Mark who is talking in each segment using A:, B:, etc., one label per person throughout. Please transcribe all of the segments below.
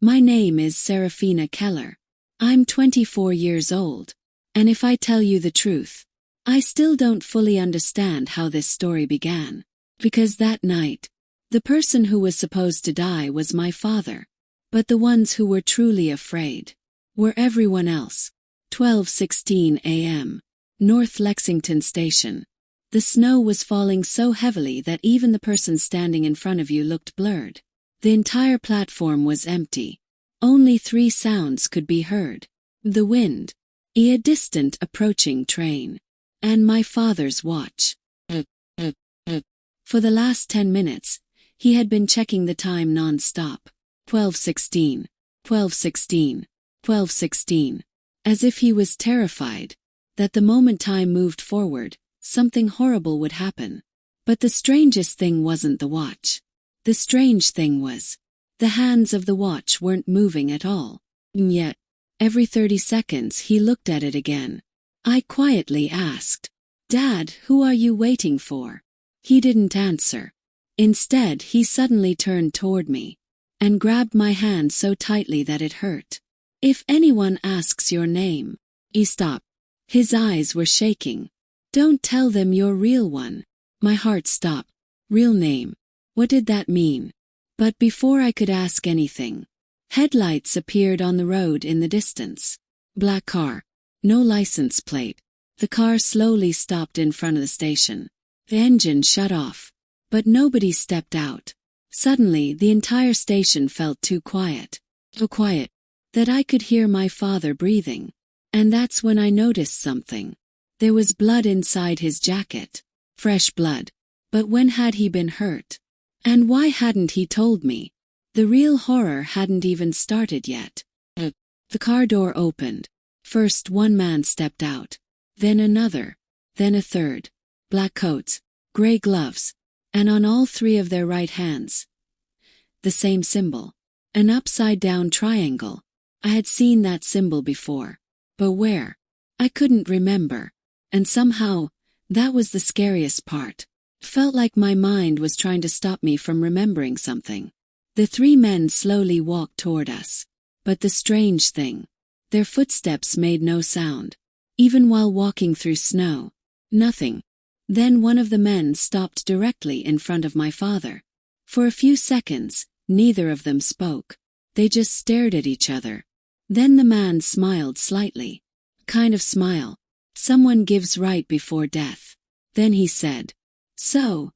A: My name is Serafina Keller. I'm 24 years old. And if I tell you the truth, I still don't fully understand how this story began. Because that night, the person who was supposed to die was my father. But the ones who were truly afraid were everyone else. 12:16 a.m. North Lexington Station. The snow was falling so heavily that even the person standing in front of you looked blurred. The entire platform was empty. Only 3 sounds could be heard. The wind, a distant approaching train, and my father's watch. For the last 10 minutes, he had been checking the time non-stop. 12:16, 12:16, 12:16. As if he was terrified that the moment time moved forward, something horrible would happen. But the strangest thing wasn't the watch. The strange thing was, the hands of the watch weren't moving at all. And yet, every 30 seconds he looked at it again. I quietly asked, "Dad, who are you waiting for?" He didn't answer. Instead, he suddenly turned toward me and grabbed my hand so tightly that it hurt. "If anyone asks your name," he stopped. His eyes were shaking. "Don't tell them your real one." My heart stopped. Real name. What did that mean? But before I could ask anything, headlights appeared on the road in the distance. Black car. No license plate. The car slowly stopped in front of the station. The engine shut off. But nobody stepped out. Suddenly, the entire station felt too quiet. So quiet that I could hear my father breathing. And that's when I noticed something. There was blood inside his jacket. Fresh blood. But when had he been hurt? And why hadn't he told me? The real horror hadn't even started yet. The car door opened. First one man stepped out. Then another. Then a third. Black coats. Gray gloves. And on all 3 of their right hands, the same symbol. An upside-down triangle. I had seen that symbol before. But where? I couldn't remember. And somehow, that was the scariest part. Felt like my mind was trying to stop me from remembering something. The 3 men slowly walked toward us. But the strange thing, their footsteps made no sound. Even while walking through snow. Nothing. Then one of the men stopped directly in front of my father. For a few seconds, neither of them spoke. They just stared at each other. Then the man smiled slightly. Kind of smile someone gives right before death. Then he said, "So,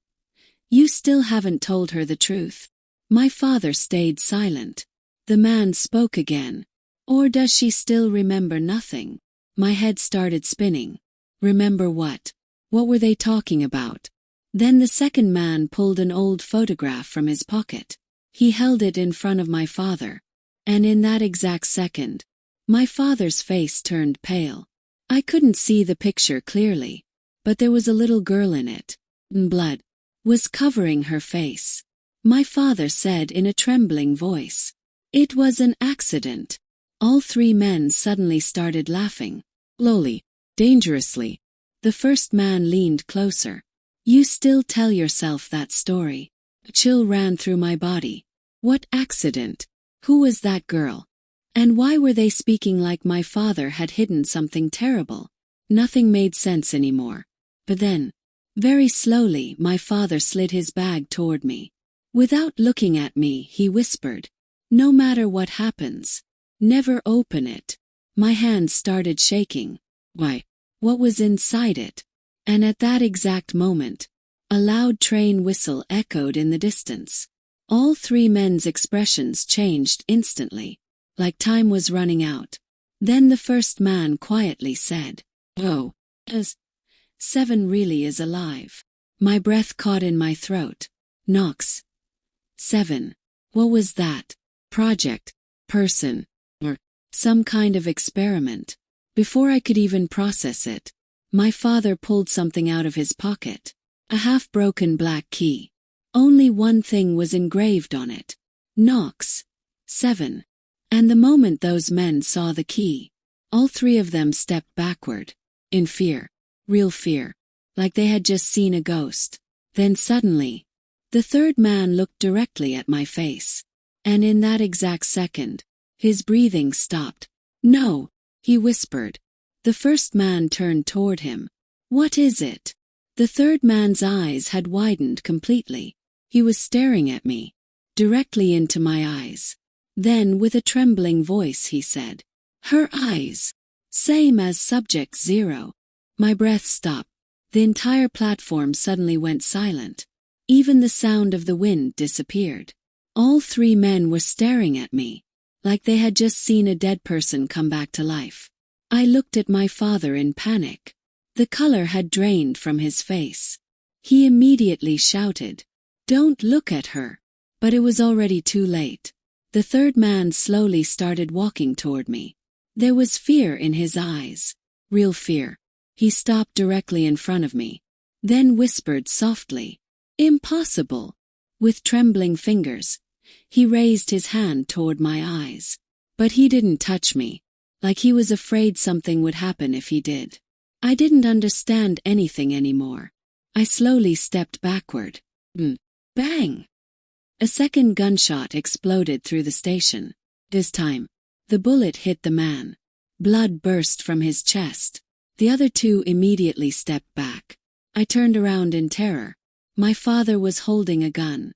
A: you still haven't told her the truth?" My father stayed silent. The man spoke again. "Or does she still remember nothing?" My head started spinning. Remember what? What were they talking about? Then the second man pulled an old photograph from his pocket. He held it in front of my father. And in that exact second, my father's face turned pale. I couldn't see the picture clearly, but there was a little girl in it. Blood was covering her face. My father said in a trembling voice, "It was an accident." All 3 men suddenly started laughing. Slowly, dangerously. The first man leaned closer. "You still tell yourself that story." A chill ran through my body. What accident? Who was that girl? And why were they speaking like my father had hidden something terrible? Nothing made sense anymore. But then, very slowly, my father slid his bag toward me. Without looking at me, he whispered, "No matter what happens, never open it." My hands started shaking. Why? What was inside it? And at that exact moment, a loud train whistle echoed in the distance. All 3 men's expressions changed instantly, like time was running out. Then the first man quietly said, "Oh, as 7 really is alive." My breath caught in my throat. Knox. 7. What was that? Project? Person? Or some kind of experiment? Before I could even process it, my father pulled something out of his pocket. A half-broken black key. Only one thing was engraved on it. Knox. 7. And the moment those men saw the key, all 3 of them stepped backward. In fear. Real fear. Like they had just seen a ghost. Then suddenly, the third man looked directly at my face. And in that exact second, his breathing stopped. "No," he whispered. The first man turned toward him. "What is it?" The third man's eyes had widened completely. He was staring at me, directly into my eyes. Then, with a trembling voice, he said, "Her eyes. Same as Subject Zero." My breath stopped. The entire platform suddenly went silent. Even the sound of the wind disappeared. All three men were staring at me, like they had just seen a dead person come back to life. I looked at my father in panic. The color had drained from his face. He immediately shouted, "Don't look at her." But it was already too late. The third man slowly started walking toward me. There was fear in his eyes. Real fear. He stopped directly in front of me. Then whispered softly, "Impossible." With trembling fingers, he raised his hand toward my eyes. But he didn't touch me, like he was afraid something would happen if he did. I didn't understand anything anymore. I slowly stepped backward. Bang! A second gunshot exploded through the station. This time, the bullet hit the man. Blood burst from his chest. The other two immediately stepped back. I turned around in terror. My father was holding a gun.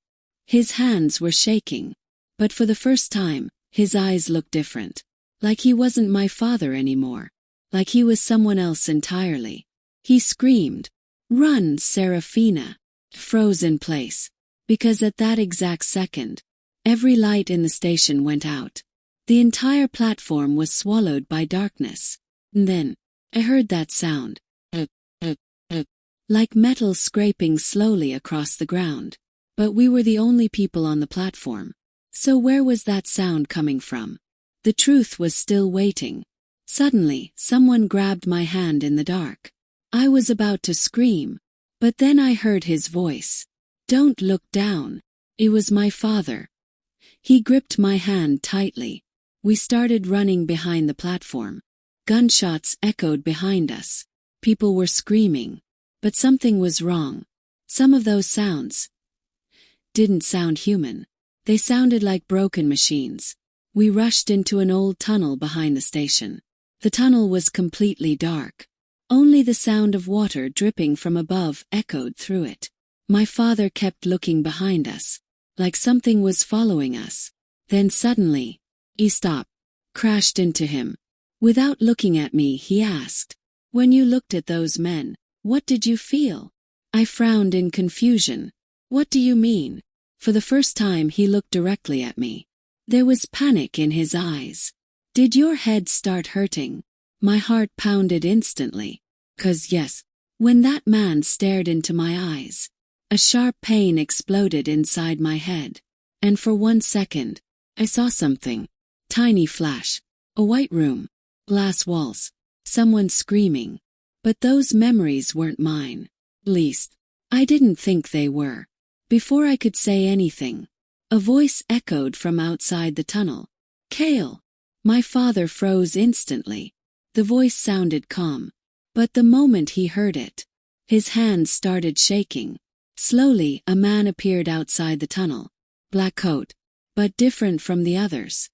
A: His hands were shaking. But for the first time, his eyes looked different. Like he wasn't my father anymore. Like he was someone else entirely. He screamed, "Run, Serafina!" Froze in place. Because at that exact second, every light in the station went out. The entire platform was swallowed by darkness. And then, I heard that sound. Like metal scraping slowly across the ground. But we were the only people on the platform. So where was that sound coming from? The truth was still waiting. Suddenly, someone grabbed my hand in the dark. I was about to scream. But then I heard his voice. "Don't look down." It was my father. He gripped my hand tightly. We started running behind the platform. Gunshots echoed behind us. People were screaming. But something was wrong. Some of those sounds didn't sound human. They sounded like broken machines. We rushed into an old tunnel behind the station. The tunnel was completely dark. Only the sound of water dripping from above echoed through it. My father kept looking behind us, like something was following us. Then suddenly, he stopped, crashed into him. Without looking at me, he asked, "When you looked at those men, what did you feel?" I frowned in confusion. "What do you mean?" For the first time he looked directly at me. There was panic in his eyes. "Did your head start hurting?" My heart pounded instantly. 'Cause yes, when that man stared into my eyes, a sharp pain exploded inside my head. And for 1 second, I saw something. Tiny flash. A white room. Glass walls. Someone screaming. But those memories weren't mine. Least, I didn't think they were. Before I could say anything, a voice echoed from outside the tunnel. "Kale." My father froze instantly. The voice sounded calm. But the moment he heard it, his hands started shaking. Slowly, a man appeared outside the tunnel. Black coat, but different from the others.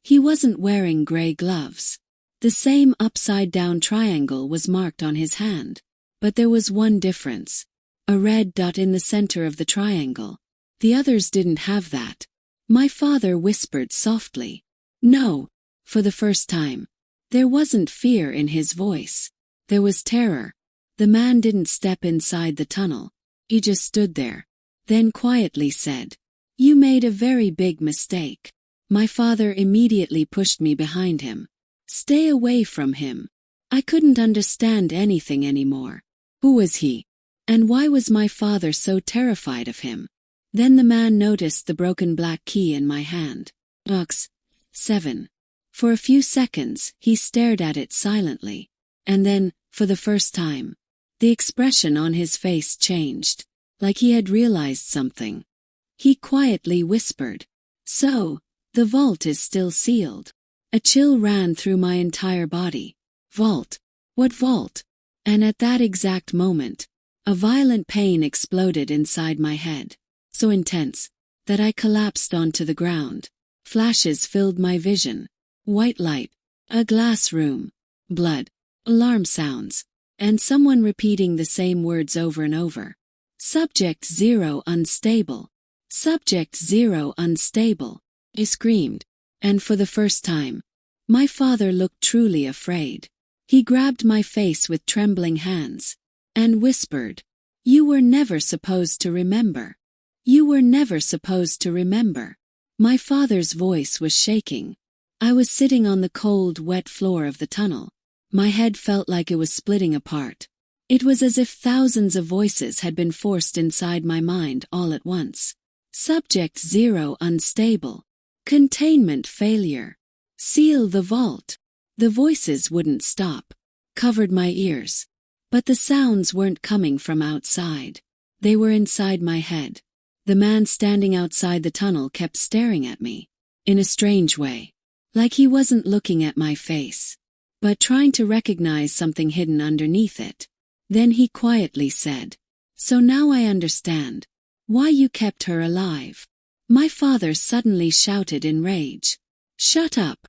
A: He wasn't wearing gray gloves. The same upside-down triangle was marked on his hand. But there was one difference. A red dot in the center of the triangle. The others didn't have that. My father whispered softly, "No." For the first time. There wasn't fear in his voice. There was terror. The man didn't step inside the tunnel. He just stood there. Then quietly said, "You made a very big mistake." My father immediately pushed me behind him. "Stay away from him." I couldn't understand anything anymore. Who was he? And why was my father so terrified of him? Then the man noticed the broken black key in my hand. Box 7. For a few seconds, he stared at it silently. And then, for the first time, the expression on his face changed, like he had realized something. He quietly whispered, "So, the vault is still sealed." A chill ran through my entire body. Vault? What vault? And at that exact moment, a violent pain exploded inside my head. So intense, that I collapsed onto the ground. Flashes filled my vision. White light, a glass room, blood, alarm sounds, and someone repeating the same words over and over. Subject 0 unstable. Subject 0 unstable. I screamed, and for the first time, my father looked truly afraid. He grabbed my face with trembling hands and whispered, "You were never supposed to remember. You were never supposed to remember." My father's voice was shaking. I was sitting on the cold, wet floor of the tunnel. My head felt like it was splitting apart. It was as if thousands of voices had been forced inside my mind all at once. Subject 0 unstable. Containment failure. Seal the vault. The voices wouldn't stop. Covered my ears. But the sounds weren't coming from outside. They were inside my head. The man standing outside the tunnel kept staring at me. In a strange way. Like he wasn't looking at my face, but trying to recognize something hidden underneath it. Then he quietly said, "So now I understand why you kept her alive." My father suddenly shouted in rage, "Shut up!"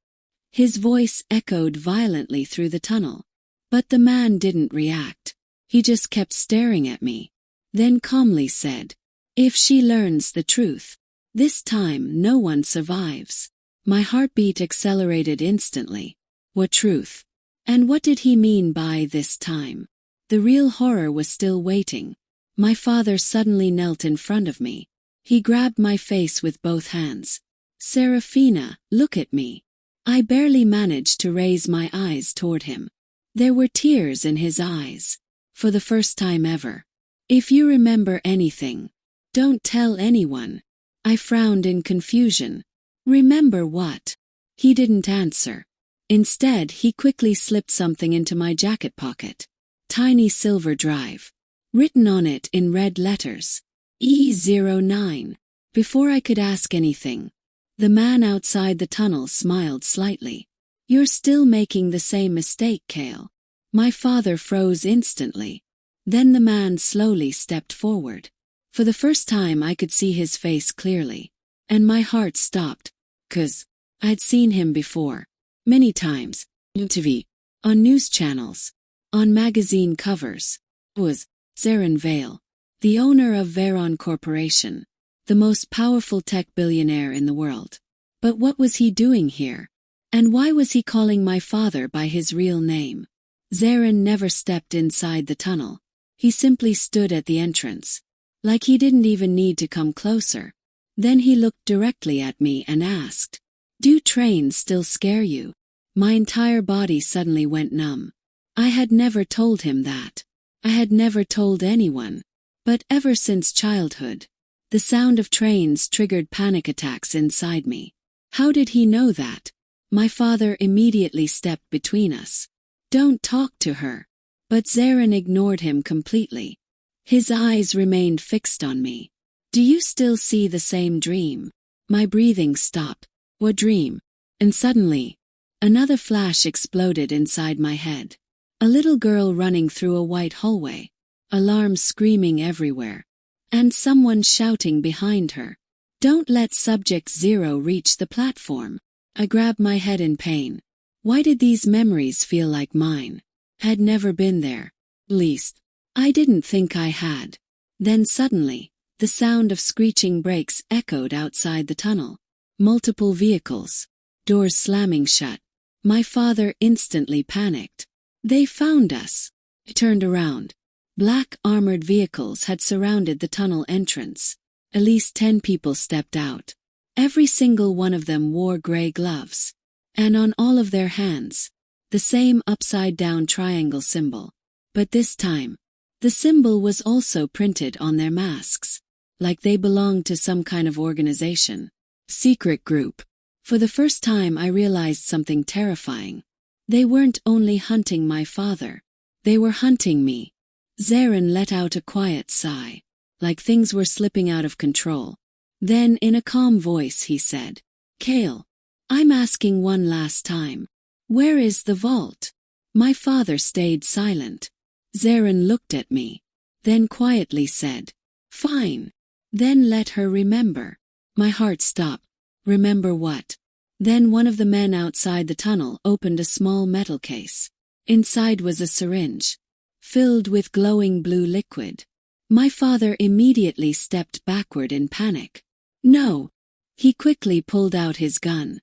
A: His voice echoed violently through the tunnel. But the man didn't react. He just kept staring at me. Then calmly said, "If she learns the truth, this time no one survives." My heartbeat accelerated instantly. What truth? And what did he mean by this time? The real horror was still waiting. My father suddenly knelt in front of me. He grabbed my face with both hands. "Serafina, look at me." I barely managed to raise my eyes toward him. There were tears in his eyes. For the first time ever. "If you remember anything, don't tell anyone." I frowned in confusion. "Remember what?" He didn't answer. Instead, he quickly slipped something into my jacket pocket. Tiny silver drive. Written on it in red letters. E09. Before I could ask anything, the man outside the tunnel smiled slightly. "You're still making the same mistake, Kale." My father froze instantly. Then the man slowly stepped forward. For the first time I could see his face clearly. And my heart stopped. 'Cause I'd seen him before. Many times. On TV. On news channels. On magazine covers. It was Zarin Vale, the owner of Veron Corporation. The most powerful tech billionaire in the world. But what was he doing here? And why was he calling my father by his real name? Zarin never stepped inside the tunnel. He simply stood at the entrance. Like he didn't even need to come closer. Then he looked directly at me and asked, "Do trains still scare you?" My entire body suddenly went numb. I had never told him that. I had never told anyone. But ever since childhood, the sound of trains triggered panic attacks inside me. How did he know that? My father immediately stepped between us. "Don't talk to her." But Zarin ignored him completely. His eyes remained fixed on me. "Do you still see the same dream?" My breathing stopped. What dream? And suddenly, another flash exploded inside my head. A little girl running through a white hallway. Alarms screaming everywhere. And someone shouting behind her, "Don't let Subject 0 reach the platform." I grabbed my head in pain. Why did these memories feel like mine? Had never been there. At least, I didn't think I had. Then suddenly, the sound of screeching brakes echoed outside the tunnel. Multiple vehicles. Doors slamming shut. My father instantly panicked. "They found us." I turned around. Black armored vehicles had surrounded the tunnel entrance. At least 10 people stepped out. Every single one of them wore gray gloves. And on all of their hands, the same upside-down triangle symbol. But this time, the symbol was also printed on their masks. Like they belonged to some kind of organization. Secret group. For the first time I realized something terrifying. They weren't only hunting my father. They were hunting me. Zarin let out a quiet sigh. Like things were slipping out of control. Then in a calm voice he said, "Kale, I'm asking one last time. Where is the vault?" My father stayed silent. Zarin looked at me. Then quietly said, "Fine. Then let her remember." My heart stopped. Remember what? Then one of the men outside the tunnel opened a small metal case. Inside was a syringe, filled with glowing blue liquid. My father immediately stepped backward in panic. No! He quickly pulled out his gun.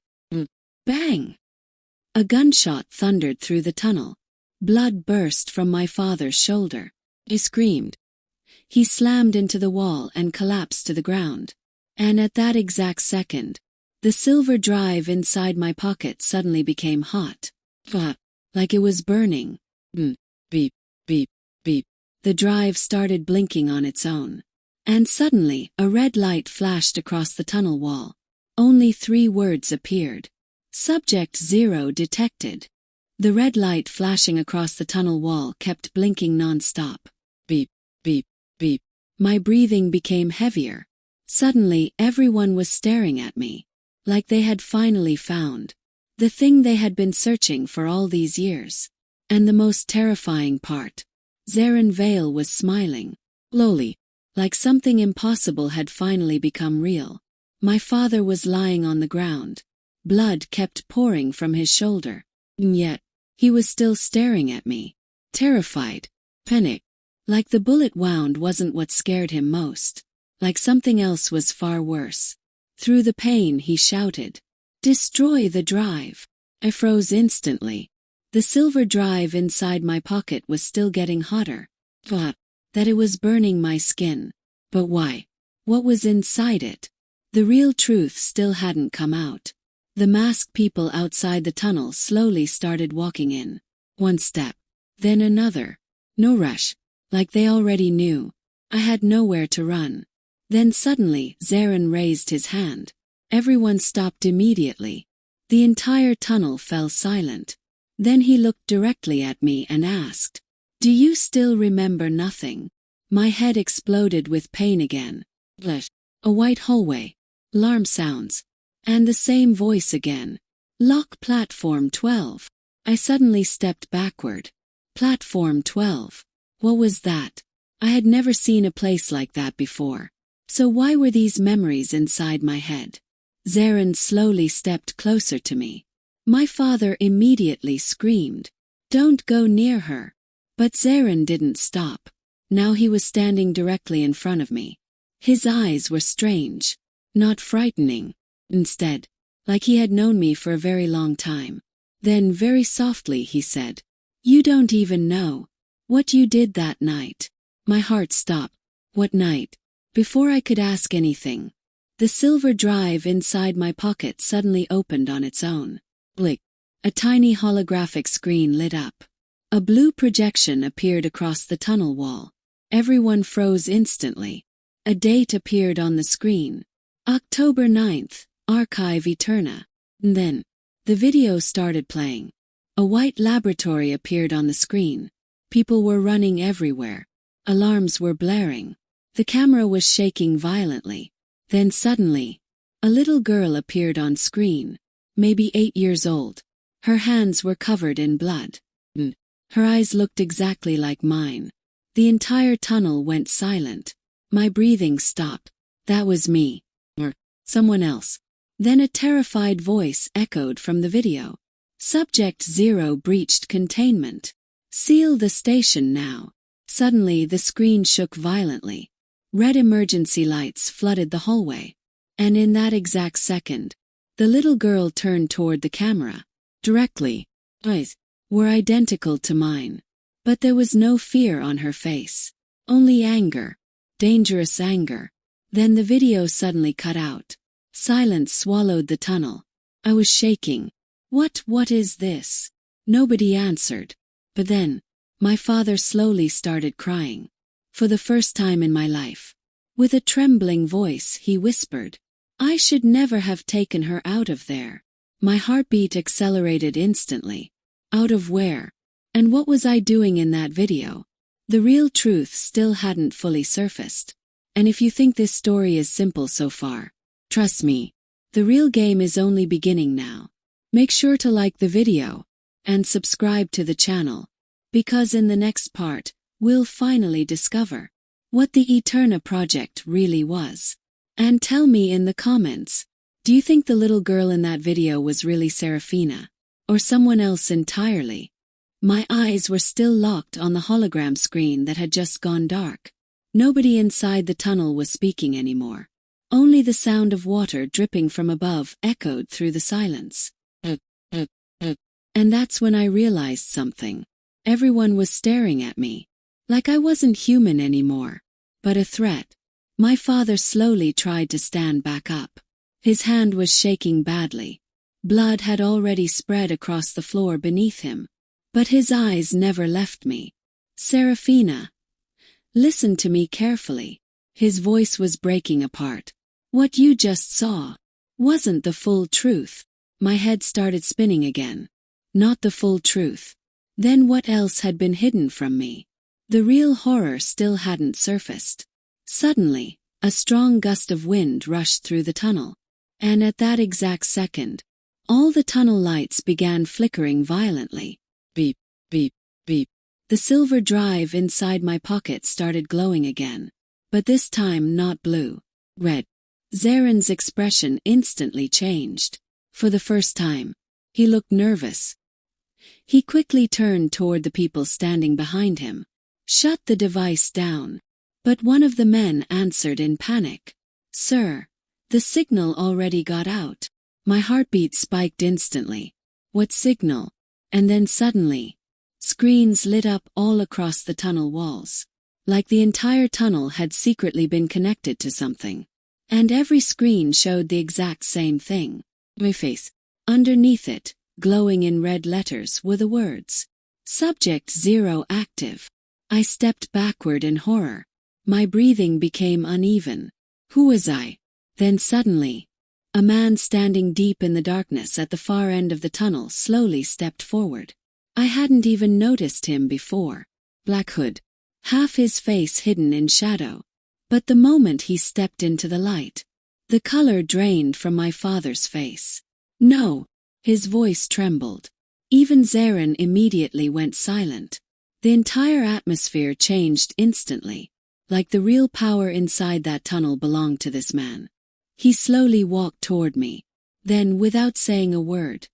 A: Bang! A gunshot thundered through the tunnel. Blood burst from my father's shoulder. He screamed. He slammed into the wall and collapsed to the ground. And at that exact second, the silver drive inside my pocket suddenly became hot. Like it was burning. Beep, beep, beep. The drive started blinking on its own. And suddenly, a red light flashed across the tunnel wall. Only 3 words appeared. Subject 0 detected. The red light flashing across the tunnel wall kept blinking non-stop. Beep, beep, beep. My breathing became heavier. Suddenly, everyone was staring at me, like they had finally found the thing they had been searching for all these years. And the most terrifying part, Zarin Vale was smiling, slowly, like something impossible had finally become real. My father was lying on the ground. Blood kept pouring from his shoulder. And yet, he was still staring at me. Terrified. Panic. Like the bullet wound wasn't what scared him most. Like something else was far worse. Through the pain he shouted, "Destroy the drive!" I froze instantly. The silver drive inside my pocket was still getting hotter. That it was burning my skin. But why? What was inside it? The real truth still hadn't come out. The masked people outside the tunnel slowly started walking in. One step. Then another. No rush. Like they already knew. I had nowhere to run. Then suddenly, Zarin raised his hand. Everyone stopped immediately. The entire tunnel fell silent. Then he looked directly at me and asked, "Do you still remember nothing?" My head exploded with pain again. A white hallway. Alarm sounds. And the same voice again. "Lock platform 12. I suddenly stepped backward. Platform 12. What was that? I had never seen a place like that before. So why were these memories inside my head? Zarin slowly stepped closer to me. My father immediately screamed, "Don't go near her." But Zarin didn't stop. Now he was standing directly in front of me. His eyes were strange, not frightening. Instead, like he had known me for a very long time. Then very softly he said, "You don't even know what you did that night." My heart stopped. What night? Before I could ask anything, the silver drive inside my pocket suddenly opened on its own. Blick. A tiny holographic screen lit up. A blue projection appeared across the tunnel wall. Everyone froze instantly. A date appeared on the screen. October 9th, Archive Eterna. And then, the video started playing. A white laboratory appeared on the screen. People were running everywhere. Alarms were blaring. The camera was shaking violently. Then suddenly, a little girl appeared on screen, maybe 8 years old. Her hands were covered in blood. Her eyes looked exactly like mine. The entire tunnel went silent. My breathing stopped. That was me. Or someone else. Then a terrified voice echoed from the video. Subject 0 breached containment. Seal the station now. Suddenly the screen shook violently. Red emergency lights flooded the hallway. And in that exact second, the little girl turned toward the camera. Directly. Eyes were identical to mine. But there was no fear on her face. Only anger. Dangerous anger. Then the video suddenly cut out. Silence swallowed the tunnel. I was shaking. What is this? Nobody answered. But then, my father slowly started crying. For the first time in my life. With a trembling voice, he whispered, "I should never have taken her out of there." My heartbeat accelerated instantly. Out of where? And what was I doing in that video? The real truth still hadn't fully surfaced. And if you think this story is simple so far, trust me, the real game is only beginning now. Make sure to like the video and subscribe to the channel, because in the next part, we'll finally discover what the Eterna project really was. And tell me in the comments, do you think the little girl in that video was really Serafina? Or someone else entirely? My eyes were still locked on the hologram screen that had just gone dark. Nobody inside the tunnel was speaking anymore. Only the sound of water dripping from above echoed through the silence. And that's when I realized something. Everyone was staring at me. Like I wasn't human anymore, but a threat. My father slowly tried to stand back up. His hand was shaking badly. Blood had already spread across the floor beneath him. But his eyes never left me. Serafina, listen to me carefully. His voice was breaking apart. What you just saw wasn't the full truth. My head started spinning again. Not the full truth. Then what else had been hidden from me? The real horror still hadn't surfaced. Suddenly, a strong gust of wind rushed through the tunnel. And at that exact second, all the tunnel lights began flickering violently. Beep, beep, beep. The silver drive inside my pocket started glowing again. But this time not blue. Red. Zaren's expression instantly changed. For the first time, he looked nervous. He quickly turned toward the people standing behind him. Shut the device down. But one of the men answered in panic. Sir, the signal already got out. My heartbeat spiked instantly. What signal? And then suddenly, screens lit up all across the tunnel walls. Like the entire tunnel had secretly been connected to something. And every screen showed the exact same thing. My face. Underneath it, glowing in red letters, were the words, Subject 0 active. I stepped backward in horror. My breathing became uneven. Who was I? Then suddenly, a man standing deep in the darkness at the far end of the tunnel slowly stepped forward. I hadn't even noticed him before. Black hood. Half his face hidden in shadow. But the moment he stepped into the light, the color drained from my father's face. No. His voice trembled. Even Zaren immediately went silent. The entire atmosphere changed instantly. Like the real power inside that tunnel belonged to this man. He slowly walked toward me. Then, without saying a word,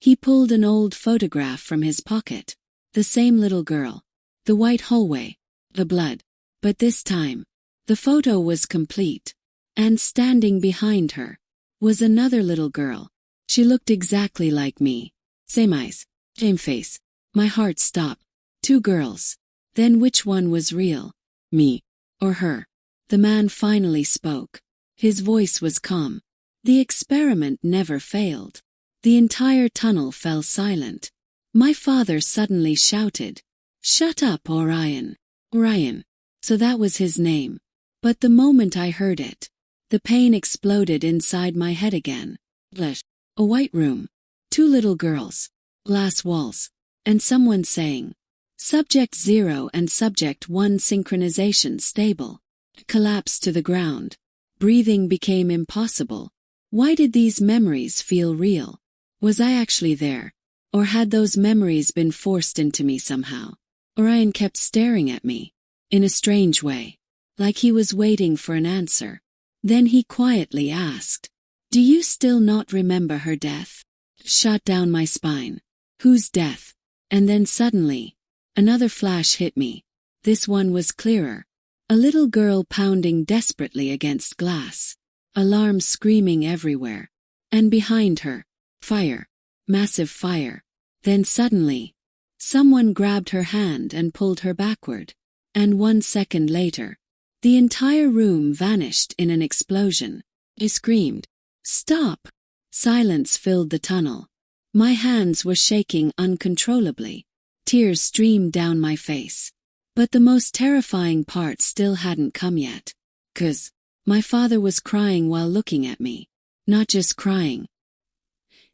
A: he pulled an old photograph from his pocket. The same little girl. The white hallway. The blood. But this time, the photo was complete. And standing behind her was another little girl. She looked exactly like me. Same eyes. Same face. My heart stopped. 2 girls. Then which one was real? Me. Or her? The man finally spoke. His voice was calm. The experiment never failed. The entire tunnel fell silent. My father suddenly shouted, Shut up, Orion. Orion. So that was his name. But the moment I heard it, the pain exploded inside my head again. Flesh. A white room. 2 little girls. Glass walls. And someone saying, Subject 0 and Subject 1 synchronization stable. Collapsed to the ground. Breathing became impossible. Why did these memories feel real? Was I actually there? Or had those memories been forced into me somehow? Orion kept staring at me. In a strange way. Like he was waiting for an answer. Then he quietly asked, Do you still not remember her death? Shot down my spine. Whose death? And then suddenly, another flash hit me. This one was clearer. A little girl pounding desperately against glass. Alarms screaming everywhere. And behind her, fire. Massive fire. Then suddenly, someone grabbed her hand and pulled her backward. And 1 second later, the entire room vanished in an explosion. I screamed, Stop! Silence filled the tunnel. My hands were shaking uncontrollably. Tears streamed down my face. But the most terrifying part still hadn't come yet. 'Cause my father was crying while looking at me. Not just crying.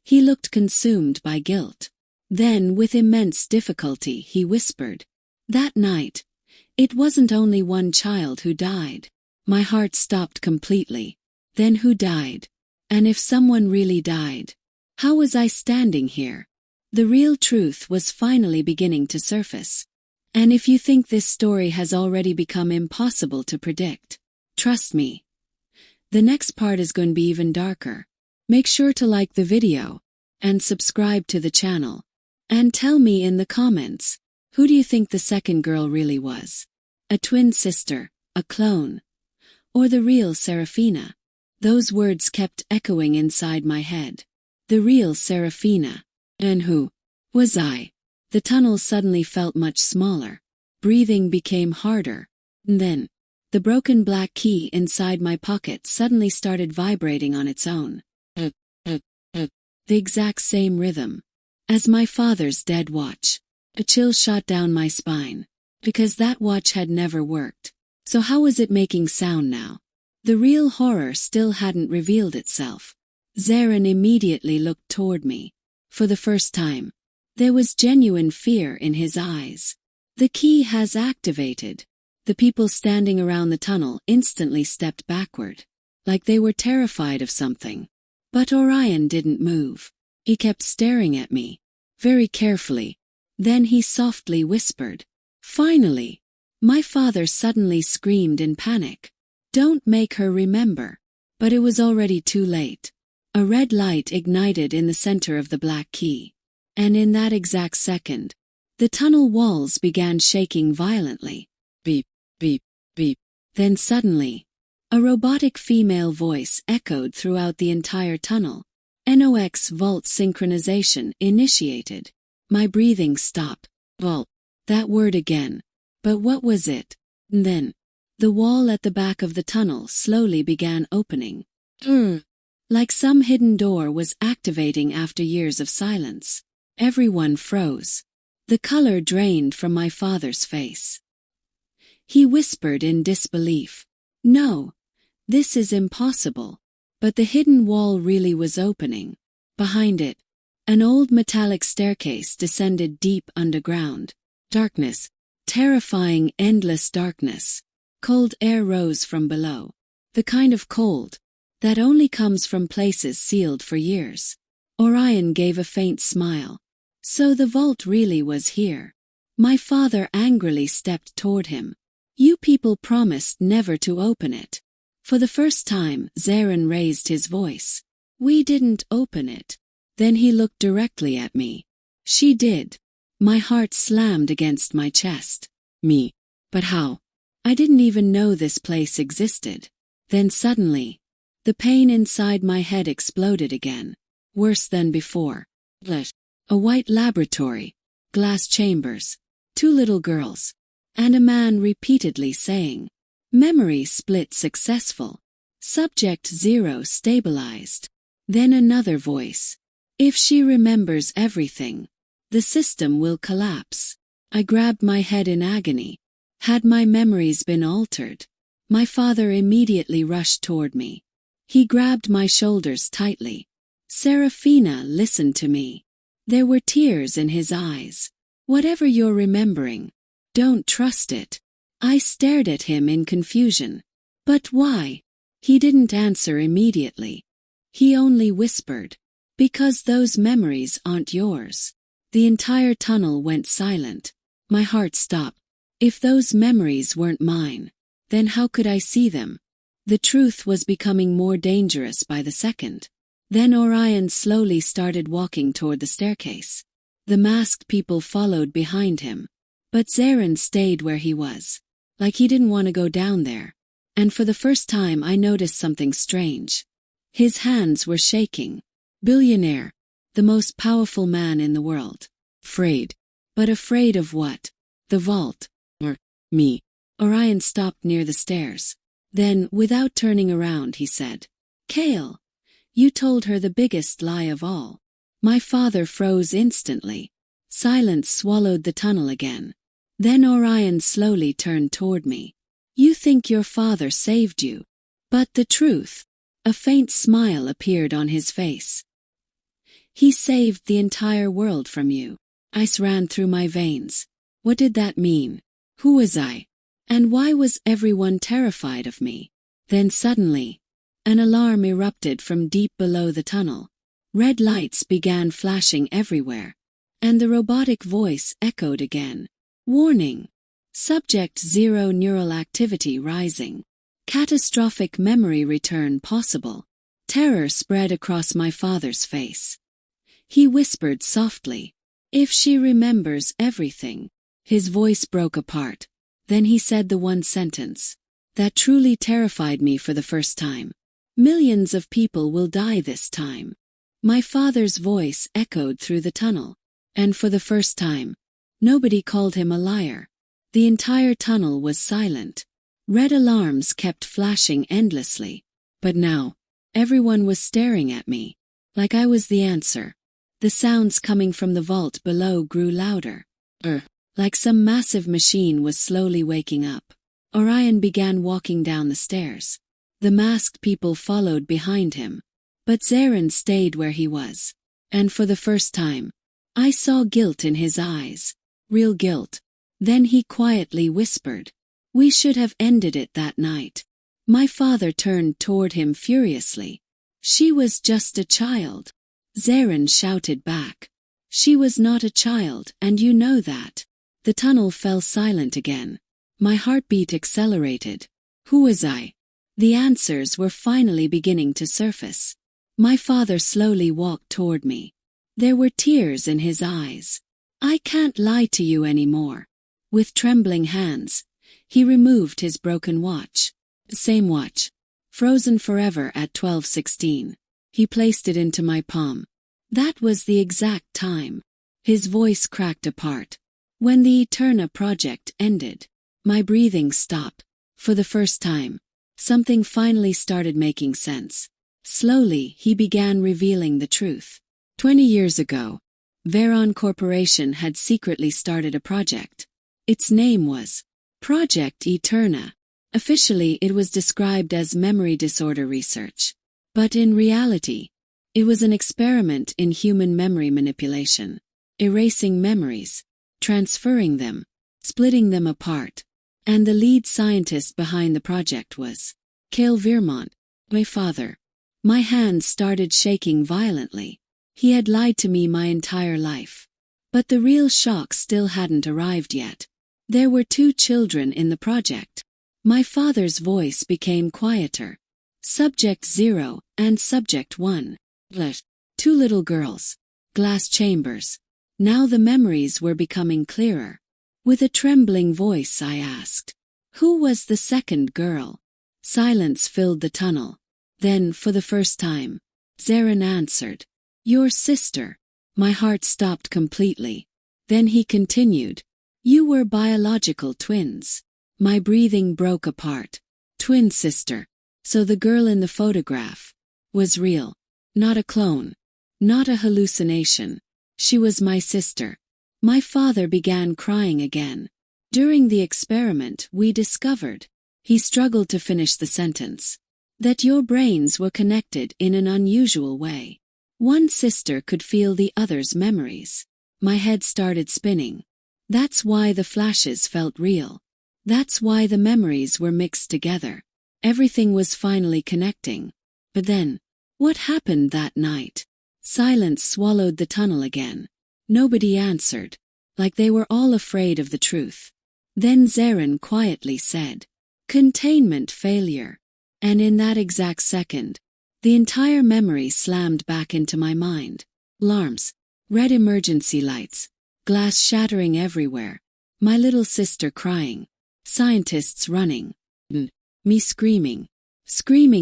A: He looked consumed by guilt. Then, with immense difficulty, he whispered, That night, it wasn't only one child who died. My heart stopped completely. Then who died? And if someone really died, how was I standing here? The real truth was finally beginning to surface. And if you think this story has already become impossible to predict, trust me, The next part is going to be even darker. Make sure to like the video and subscribe to the channel. And tell me in the comments, who do you think the second girl really was? A twin sister, a clone, or the real Serafina? Those words kept echoing inside my head. The real Serafina. And who was I? The tunnel suddenly felt much smaller. Breathing became harder. And then, the broken black key inside my pocket suddenly started vibrating on its own. The exact same rhythm as my father's dead watch. A chill shot down my spine, because that watch had never worked. So how was it making sound now? The real horror still hadn't revealed itself. Zarin immediately looked toward me. For the first time, there was genuine fear in his eyes. The key has activated. The people standing around the tunnel instantly stepped backward, like they were terrified of something. But Orion didn't move. He kept staring at me, very carefully. Then he softly whispered, "Finally!" My father suddenly screamed in panic, "Don't make her remember." But it was already too late. A red light ignited in the center of the black key. And in that exact second, the tunnel walls began shaking violently. Beep, beep, beep. Then suddenly, a robotic female voice echoed throughout the entire tunnel. NOx vault synchronization initiated. My breathing stopped. Vault. That word again. But what was it? And then, the wall at the back of the tunnel slowly began opening. Like some hidden door was activating after years of silence. Everyone froze. The color drained from my father's face. He whispered in disbelief, "No, this is impossible." But the hidden wall really was opening. Behind it, an old metallic staircase descended deep underground. Darkness, terrifying endless darkness. Cold air rose from below. The kind of cold that only comes from places sealed for years. Orion gave a faint smile. So the vault really was here. My father angrily stepped toward him. "You people promised never to open it." For the first time, Zarin raised his voice. "We didn't open it." Then he looked directly at me. "She did." My heart slammed against my chest. Me. But how? I didn't even know this place existed. Then suddenly, the pain inside my head exploded again. Worse than before. A white laboratory, glass chambers, 2 little girls, and a man repeatedly saying, "Memory split successful. Subject 0 stabilized." Then another voice. "If she remembers everything, the system will collapse." I grabbed my head in agony. Had my memories been altered? My father immediately rushed toward me. He grabbed my shoulders tightly. "Serafina, listen to me." There were tears in his eyes. "Whatever you're remembering, don't trust it." I stared at him in confusion. "But why?" He didn't answer immediately. He only whispered, "Because those memories aren't yours." The entire tunnel went silent. My heart stopped. If those memories weren't mine, then how could I see them? The truth was becoming more dangerous by the second. Then Orion slowly started walking toward the staircase. The masked people followed behind him. But Zarin stayed where he was, like he didn't want to go down there. And for the first time I noticed something strange. His hands were shaking. Billionaire, the most powerful man in the world. Afraid. But afraid of what? The vault. Or me. Orion stopped near the stairs. Then, without turning around, he said, "Kale, you told her the biggest lie of all." My father froze instantly. Silence swallowed the tunnel again. Then Orion slowly turned toward me. "You think your father saved you. But the truth." A faint smile appeared on his face. "He saved the entire world from you." Ice ran through my veins. What did that mean? Who was I? And why was everyone terrified of me? Then suddenly, an alarm erupted from deep below the tunnel. Red lights began flashing everywhere. And the robotic voice echoed again. "Warning! Subject 0 neural activity rising." Catastrophic memory return possible. Terror spread across my father's face. He whispered softly, "If she remembers everything." His voice broke apart. Then he said the one sentence that truly terrified me for the first time. "Millions of people will die this time." My father's voice echoed through the tunnel. And for the first time, nobody called him a liar. The entire tunnel was silent. Red alarms kept flashing endlessly. But now, everyone was staring at me, like I was the answer. The sounds coming from the vault below grew louder. Like some massive machine was slowly waking up. Orion began walking down the stairs. The masked people followed behind him. But Zarin stayed where he was. And for the first time, I saw guilt in his eyes. Real guilt. Then he quietly whispered, "We should have ended it that night." My father turned toward him furiously. "She was just a child." Zarin shouted back. "She was not a child, and you know that." The tunnel fell silent again. My heartbeat accelerated. Who was I? The answers were finally beginning to surface. My father slowly walked toward me. There were tears in his eyes. "I can't lie to you anymore." With trembling hands, he removed his broken watch. Same watch. Frozen forever at 12:16. He placed it into my palm. That was the exact time. His voice cracked apart. When the Eterna project ended, my breathing stopped. For the first time, something finally started making sense. Slowly, he began revealing the truth. 20 years ago, Veron Corporation had secretly started a project. Its name was Project Eterna. Officially, it was described as memory disorder research. But in reality, it was an experiment in human memory manipulation. Erasing memories, transferring them, splitting them apart. And the lead scientist behind the project was Cale Vermont, my father. My hands started shaking violently. He had lied to me my entire life. But the real shock still hadn't arrived yet. There were 2 children in the project. My father's voice became quieter. Subject 0 and Subject 1. 2 little girls. Glass chambers. Now the memories were becoming clearer. With a trembling voice I asked, "Who was the second girl?" Silence filled the tunnel. Then, for the first time, Zarin answered, "Your sister." My heart stopped completely. Then he continued, "You were biological twins." My breathing broke apart. Twin sister. So the girl in the photograph was real. Not a clone. Not a hallucination. She was my sister. My father began crying again. "During the experiment, we discovered," he struggled to finish the sentence, "that your brains were connected in an unusual way. One sister could feel the other's memories." My head started spinning. That's why the flashes felt real. That's why the memories were mixed together. Everything was finally connecting. But then, what happened that night? Silence swallowed the tunnel again. Nobody answered, like they were all afraid of the truth. Then Zarin quietly said, "Containment failure." And in that exact second, the entire memory slammed back into my mind. Alarms, red emergency lights, glass shattering everywhere, my little sister crying, scientists running, me screaming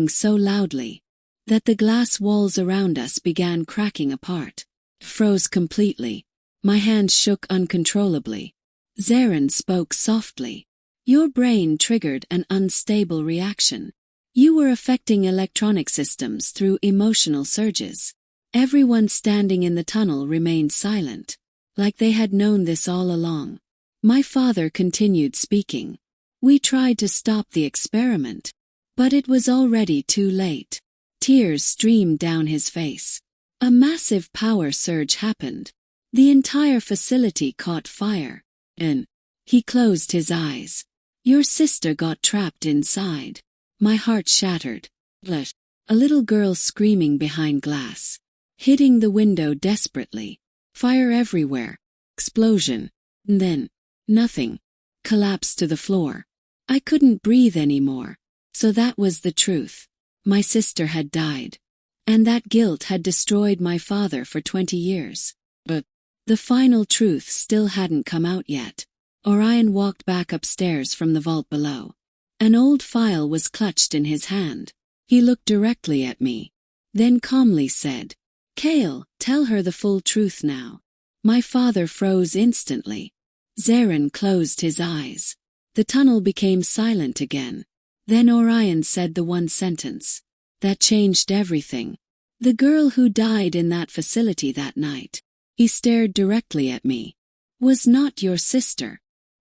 A: so loudly that the glass walls around us began cracking apart. Froze completely. My hands shook uncontrollably. Zarin spoke softly. "Your brain triggered an unstable reaction. You were affecting electronic systems through emotional surges." Everyone standing in the tunnel remained silent, like they had known this all along. My father continued speaking. "We tried to stop the experiment, but it was already too late." Tears streamed down his face. A massive power surge happened. The entire facility caught fire. And he closed his eyes. "Your sister got trapped inside." My heart shattered. A little girl screaming behind glass, hitting the window desperately. Fire everywhere. Explosion. And then, nothing. Collapse to the floor. I couldn't breathe anymore. So that was the truth. My sister had died. And that guilt had destroyed my father for 20 years. But the final truth still hadn't come out yet. Orion walked back upstairs from the vault below. An old file was clutched in his hand. He looked directly at me, then calmly said, "Kale, tell her the full truth now." My father froze instantly. Zarin closed his eyes. The tunnel became silent again. Then Orion said the one sentence that changed everything. "The girl who died in that facility that night," he stared directly at me, "was not your sister."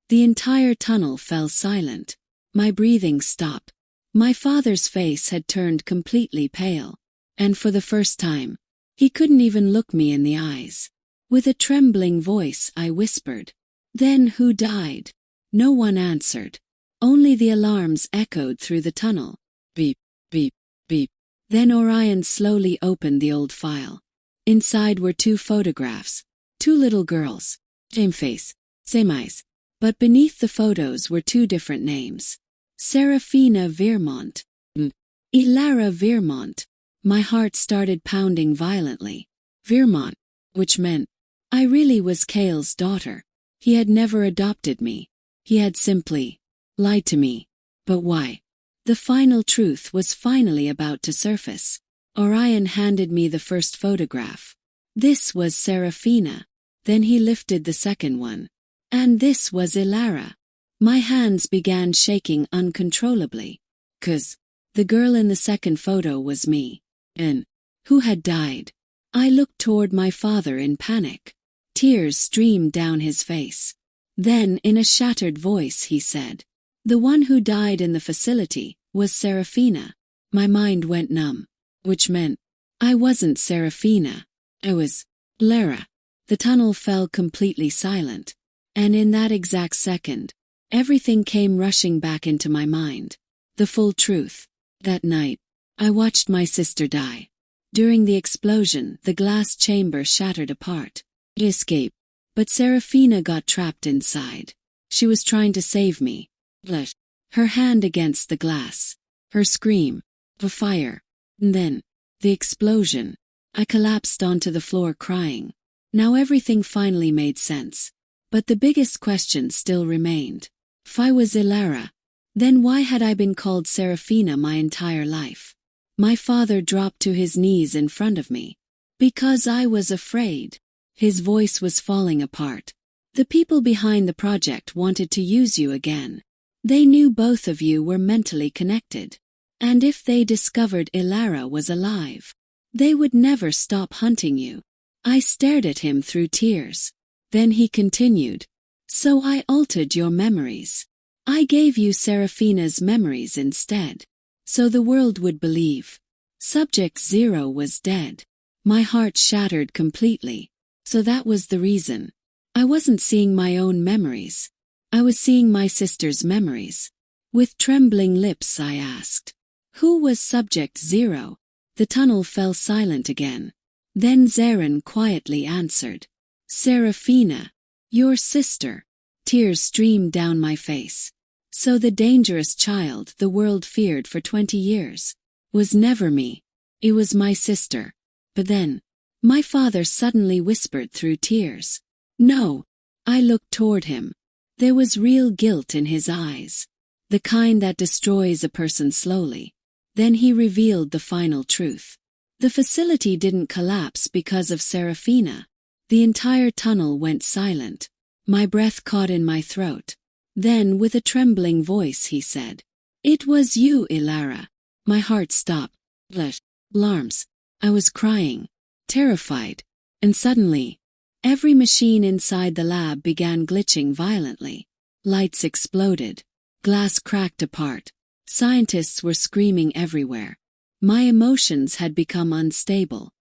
A: The entire tunnel fell silent. My breathing stopped. My father's face had turned completely pale, and for the first time, he couldn't even look me in the eyes. With a trembling voice I whispered, "Then who died?" No one answered. Only the alarms echoed through the tunnel. Beep, beep, beep. Then Orion slowly opened the old file. Inside were 2 photographs. 2 little girls. Same face, same eyes. But beneath the photos were 2 different names. Serafina Vermont. Ilara Vermont. My heart started pounding violently. Vermont. Which meant I really was Kale's daughter. He had never adopted me. He had simply lied to me. But why? The final truth was finally about to surface. Orion handed me the first photograph. This was Serafina. Then he lifted the second one. And this was Ilara. My hands began shaking uncontrollably. 'Cause the girl in the second photo was me. And who had died? I looked toward my father in panic. Tears streamed down his face. Then, in a shattered voice, he said, "The one who died in the facility was Serafina." My mind went numb, which meant I wasn't Serafina. I was Lara. The tunnel fell completely silent. And in that exact second, everything came rushing back into my mind. The full truth. That night, I watched my sister die. During the explosion, the glass chamber shattered apart. I escaped, but Serafina got trapped inside. She was trying to save me. Her hand against the glass. Her scream. The fire. And then, the explosion. I collapsed onto the floor crying. Now everything finally made sense. But the biggest question still remained. If I was Ilara, then why had I been called Serafina my entire life? My father dropped to his knees in front of me. "Because I was afraid." His voice was falling apart. "The people behind the project wanted to use you again. They knew both of you were mentally connected. And if they discovered Ilara was alive, they would never stop hunting you." I stared at him through tears. Then he continued, "So I altered your memories. I gave you Serafina's memories instead. So the world would believe Subject Zero was dead." My heart shattered completely. So that was the reason. I wasn't seeing my own memories. I was seeing my sister's memories. With trembling lips I asked, "Who was Subject Zero?" The tunnel fell silent again. Then Zarin quietly answered, "Serafina, your sister." Tears streamed down my face. So the dangerous child the world feared for 20 years was never me. It was my sister. But then, my father suddenly whispered through tears, "No." I looked toward him. There was real guilt in his eyes. The kind that destroys a person slowly. Then he revealed the final truth. The facility didn't collapse because of Serafina. The entire tunnel went silent. My breath caught in my throat. Then, with a trembling voice, he said, "It was you, Ilara." My heart stopped. Alarms. I was crying, terrified. And suddenly, every machine inside the lab began glitching violently. Lights exploded. Glass cracked apart. Scientists were screaming everywhere. My emotions had become unstable.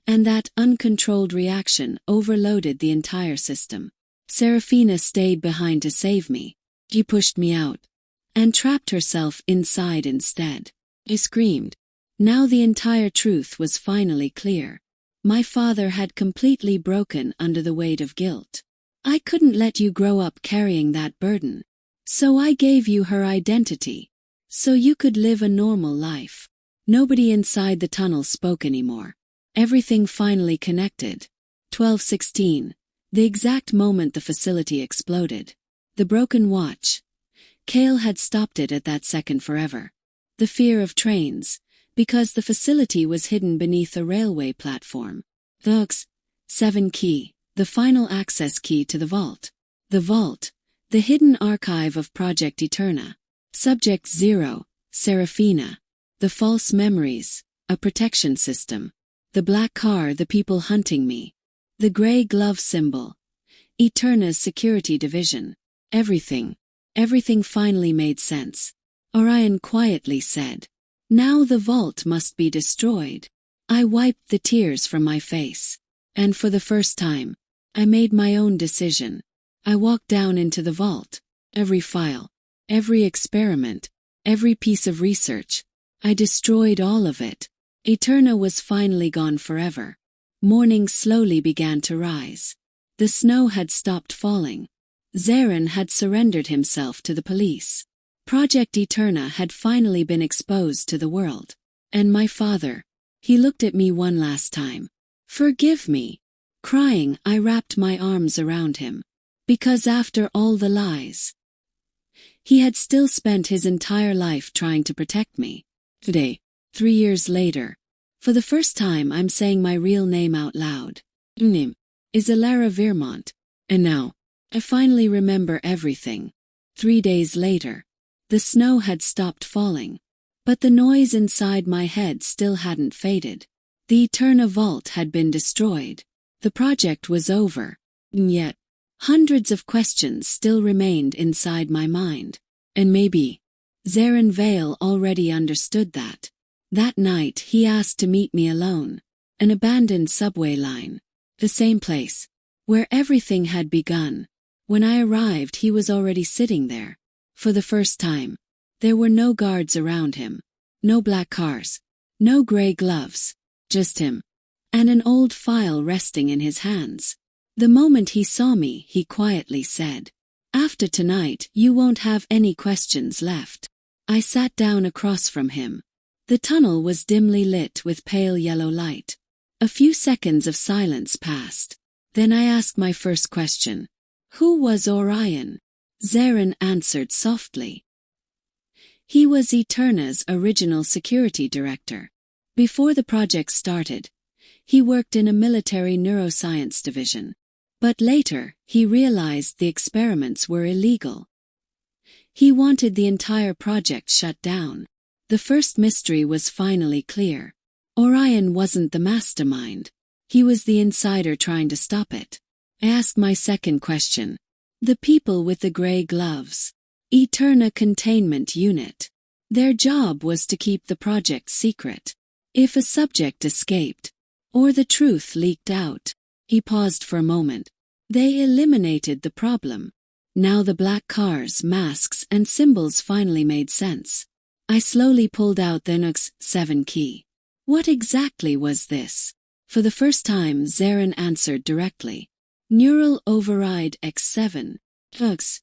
A: And that uncontrolled reaction overloaded the entire system. Serafina stayed behind to save me. She pushed me out and trapped herself inside instead. I screamed. Now the entire truth was finally clear. My father had completely broken under the weight of guilt. I couldn't let you grow up carrying that burden. So I gave you her identity. So you could live a normal life. Nobody inside the tunnel spoke anymore. Everything finally connected. 12:16. The exact moment the facility exploded. The broken watch. Cale had stopped it at that second forever. The fear of trains, because the facility was hidden beneath a railway platform. The 7 key, the final access key to the vault. The vault, the hidden archive of Project Eterna. Subject 0, Serafina. The false memories, a protection system. The black car, the people hunting me. The gray glove symbol. Eterna's security division. Everything finally made sense. Orion quietly said, "Now the vault must be destroyed." I wiped the tears from my face. And for the first time, I made my own decision. I walked down into the vault. Every file, every experiment, every piece of research. I destroyed all of it. Eterna was finally gone forever. Morning slowly began to rise. The snow had stopped falling. Zarin had surrendered himself to the police. Project Eterna had finally been exposed to the world. And my father, he looked at me one last time. "Forgive me." Crying, I wrapped my arms around him. Because after all the lies, he had still spent his entire life trying to protect me. Today, 3 years later, for the first time I'm saying my real name out loud. Name is Alara Vermont. And now, I finally remember everything. 3 days later, the snow had stopped falling. But the noise inside my head still hadn't faded. The Eterna vault had been destroyed. The project was over. And yet, hundreds of questions still remained inside my mind. And maybe Zarin Vale already understood that. That night he asked to meet me alone. An abandoned subway line. The same place, where everything had begun. When I arrived he was already sitting there. For the first time, there were no guards around him. No black cars. No gray gloves. Just him. And an old file resting in his hands. The moment he saw me, he quietly said, "After tonight, you won't have any questions left." I sat down across from him. The tunnel was dimly lit with pale yellow light. A few seconds of silence passed. Then I asked my first question. Who was Orion? Zarin answered softly. He was Eterna's original security director. Before the project started, he worked in a military neuroscience division. But later, he realized the experiments were illegal. He wanted the entire project shut down. The first mystery was finally clear. Orion wasn't the mastermind. He was the insider trying to stop it. I asked my second question. The people with the gray gloves. Eterna Containment Unit. Their job was to keep the project secret. If a subject escaped, or the truth leaked out, he paused for a moment. They eliminated the problem. Now the black cars, masks, and symbols finally made sense. I slowly pulled out the NUX 7 key. What exactly was this? For the first time, Zarin answered directly. Neural Override X7. NUX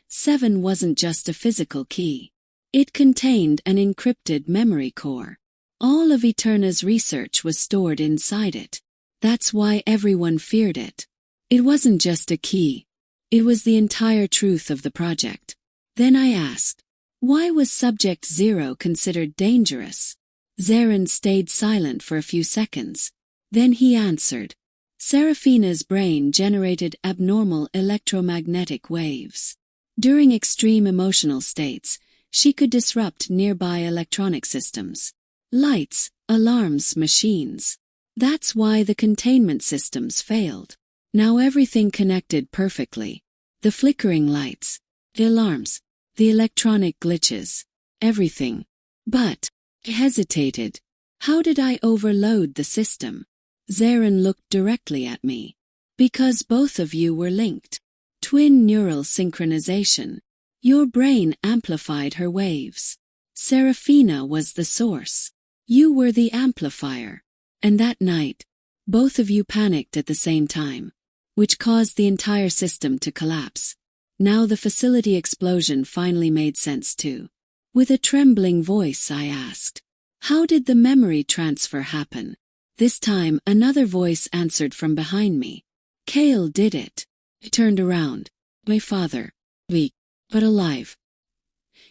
A: 7 wasn't just a physical key. It contained an encrypted memory core. All of Eterna's research was stored inside it. That's why everyone feared it. It wasn't just a key. It was the entire truth of the project. Then I asked, why was Subject 0 considered dangerous? Zarin stayed silent for a few seconds. Then he answered. Serafina's brain generated abnormal electromagnetic waves. During extreme emotional states, she could disrupt nearby electronic systems. Lights, alarms, machines. That's why the containment systems failed. Now everything connected perfectly. The flickering lights, the alarms, the electronic glitches, everything. But, I hesitated. How did I overload the system? Zarin looked directly at me. Because both of you were linked. Twin neural synchronization. Your brain amplified her waves. Serafina was the source. You were the amplifier. And that night, both of you panicked at the same time, which caused the entire system to collapse. Now the facility explosion finally made sense too. With a trembling voice I asked, "How did the memory transfer happen?" This time another voice answered from behind me. "Kale did it." I turned around. My father, weak, but alive.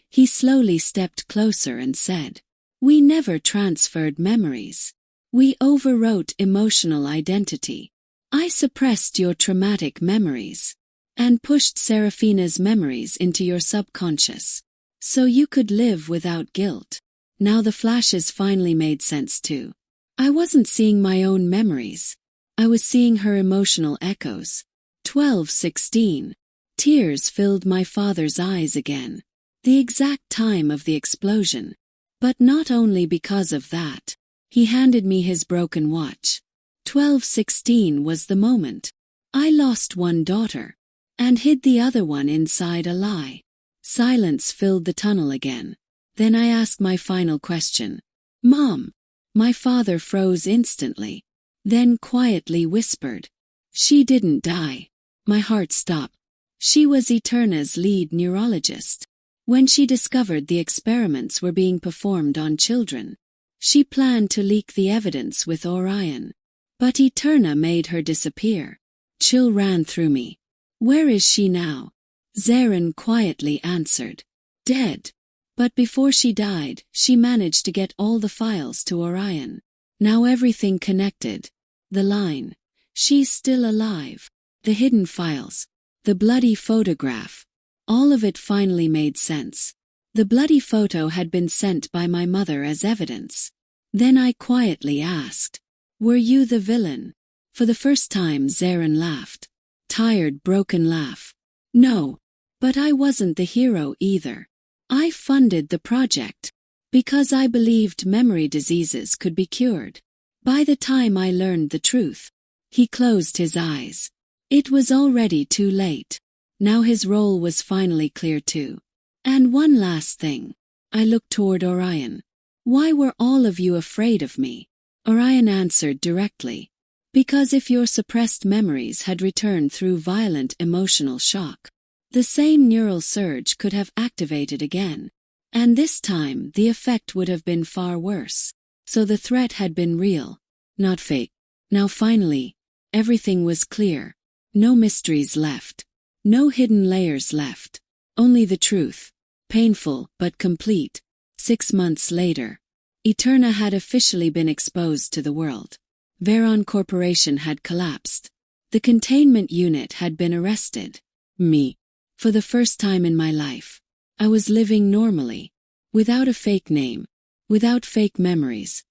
A: He slowly stepped closer and said, "We never transferred memories. We overwrote emotional identity. I suppressed your traumatic memories and pushed Serafina's memories into your subconscious, so you could live without guilt." Now the flashes finally made sense too. I wasn't seeing my own memories. I was seeing her emotional echoes. 12:16. Tears filled my father's eyes again. The exact time of the explosion. But not only because of that. He handed me his broken watch. 12:16 was the moment. I lost one daughter and hid the other one inside a lie. Silence filled the tunnel again. Then I asked my final question. "Mom." My father froze instantly, then quietly whispered, "She didn't die." My heart stopped. She was Eterna's lead neurologist. When she discovered the experiments were being performed on children, she planned to leak the evidence with Orion. But Eterna made her disappear. Chill ran through me. "Where is she now?" Zarin quietly answered, "Dead." But before she died, she managed to get all the files to Orion. Now everything connected. The line, "She's still alive." The hidden files. The bloody photograph. All of it finally made sense. The bloody photo had been sent by my mother as evidence. Then I quietly asked, "Were you the villain?" For the first time Zarin laughed. Tired, broken laugh. "No. But I wasn't the hero either. I funded the project because I believed memory diseases could be cured. By the time I learned the truth," he closed his eyes. It was already too late. Now his role was finally clear too. "And one last thing." I looked toward Orion. "Why were all of you afraid of me?" Orion answered directly. "Because if your suppressed memories had returned through violent emotional shock, the same neural surge could have activated again. And this time the effect would have been far worse. So the threat had been real, not fake." Now finally, everything was clear. No mysteries left. No hidden layers left. Only the truth. Painful, but complete. 6 months later, Eterna had officially been exposed to the world. Veron Corporation had collapsed. The containment unit had been arrested. Me. For the first time in my life, I was living normally, without a fake name, without fake memories.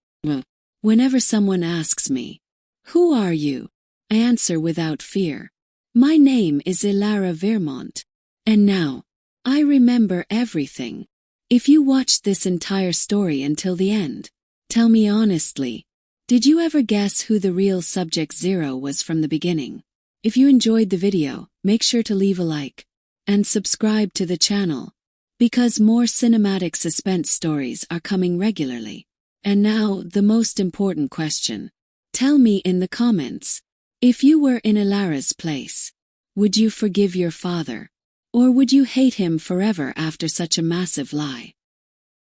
A: Whenever someone asks me, "Who are you?" I answer without fear, "My name is Ilara Vermont." And now, I remember everything. If you watched this entire story until the end, tell me honestly, did you ever guess who the real Subject Zero was from the beginning? If you enjoyed the video, make sure to leave a like and subscribe to the channel, because more cinematic suspense stories are coming regularly. And now, the most important question. Tell me in the comments, if you were in Ilara's place, would you forgive your father? Or would you hate him forever after such a massive lie?